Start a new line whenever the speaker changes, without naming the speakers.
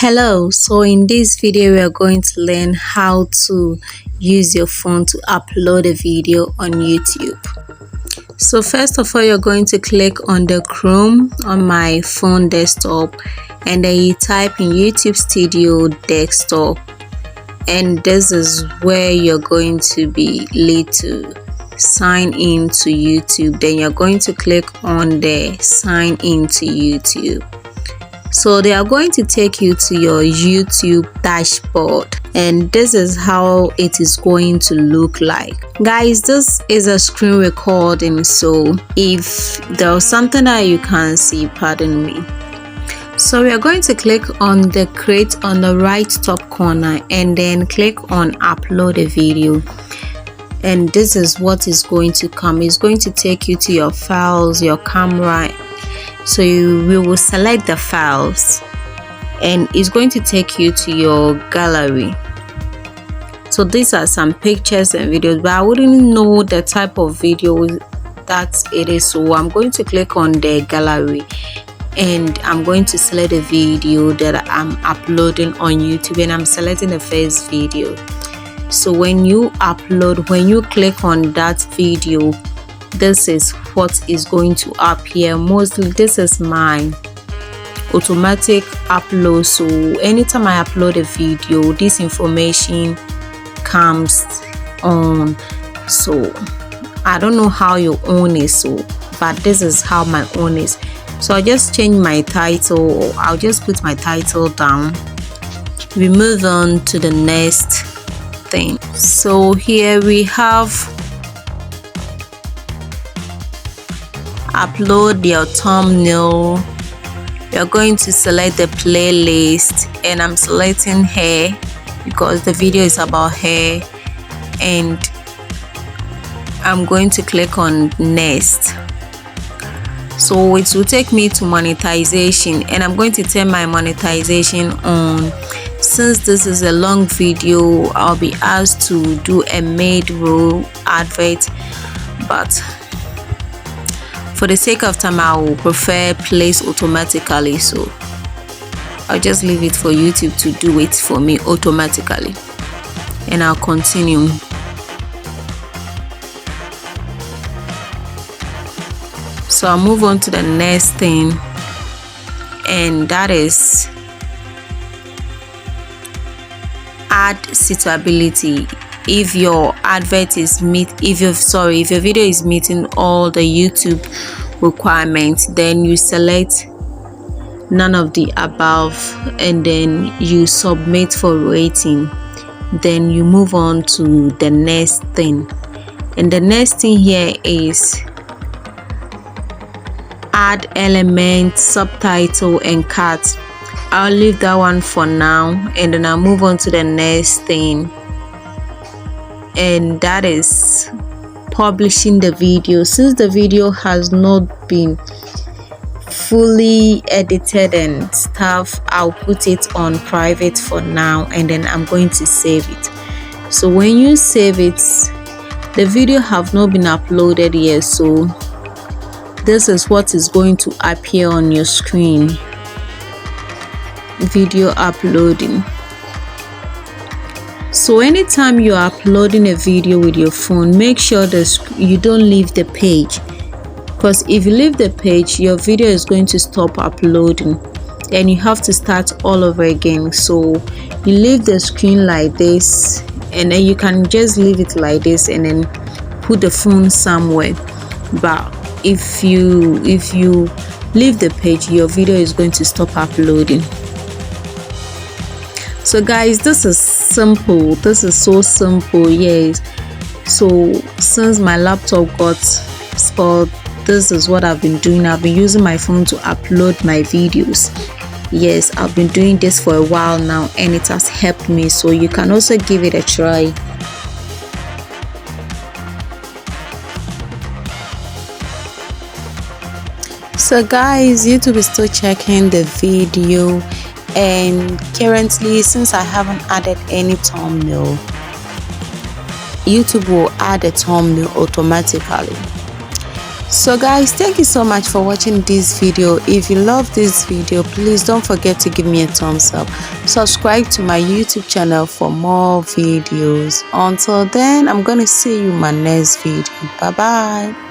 Hello, so in this video we are going to learn how to use your phone to upload a video on YouTube. So first of all, you're going to click on the Chrome on my phone desktop, and then you type in YouTube Studio Desktop, and this is where you're going to be led to sign in to YouTube. Then you're going to click on the sign in to YouTube. So they are going to take you to your YouTube dashboard, and this is how it is going to look like. Guys, this is a screen recording, so if there's something that you can't see, pardon me. So we are going to click on the create on the right top corner and then click on upload a video, and this is what is going to come. It's going to take you to your files, your camera. So we will select the files, and it's going to take you to your gallery. So these are some pictures and videos, but I wouldn't know the type of video that it is, so I'm going to click on the gallery and I'm going to select a video that I'm uploading on YouTube, and I'm selecting the first video. So when you upload, when you click on that video, this is what is going to appear. Mostly this is my automatic upload, so anytime I upload a video, this information comes on. So I don't know how your own is, so but this is how my own is. So I'll just change my title, or I'll just put my title down. We move on to the next thing. So here we have upload your thumbnail. You're going to select the playlist, and I'm selecting hair because the video is about hair, and I'm going to click on next. So it will take me to monetization, and I'm going to turn my monetization on. Since this is a long video, I'll be asked to do a mid-roll advert, but for the sake of time, I will prefer place automatically, so I'll just leave it for YouTube to do it for me automatically, and I'll continue. So I'll move on to the next thing, and that is add suitability. If your advert is if your video is meeting all the YouTube requirements, then you select none of the above, and then you submit for rating. Then you move on to the next thing, and the next thing here is add elements, subtitle and cut. I'll leave that one for now, and then I'll move on to the next thing, and that is publishing the video. Since the video has not been fully edited and stuff, I'll put it on private for now, and then I'm going to save it. So when you save it, the video have not been uploaded yet, so this is what is going to appear on your screen. Video uploading. So anytime you're uploading a video with your phone, make sure that you don't leave the page, because if you leave the page, your video is going to stop uploading and you have to start all over again. So you leave the screen like this, and then you can just leave it like this and then put the phone somewhere. But if you leave the page, your video is going to stop uploading. So guys, this is simple. This is so simple. Yes, so since my laptop got spoiled, this is what I've been doing. I've been using my phone to upload my videos. Yes, I've been doing this for a while now, and it has helped me, so you can also give it a try. So guys, YouTube is still checking the video, and currently, since I haven't added any thumbnail, YouTube will add a thumbnail automatically. So guys, thank you so much for watching this video. If you love this video, please don't forget to give me a thumbs up. Subscribe to my YouTube channel for more videos. Until then, I'm gonna see you in my next video. Bye bye.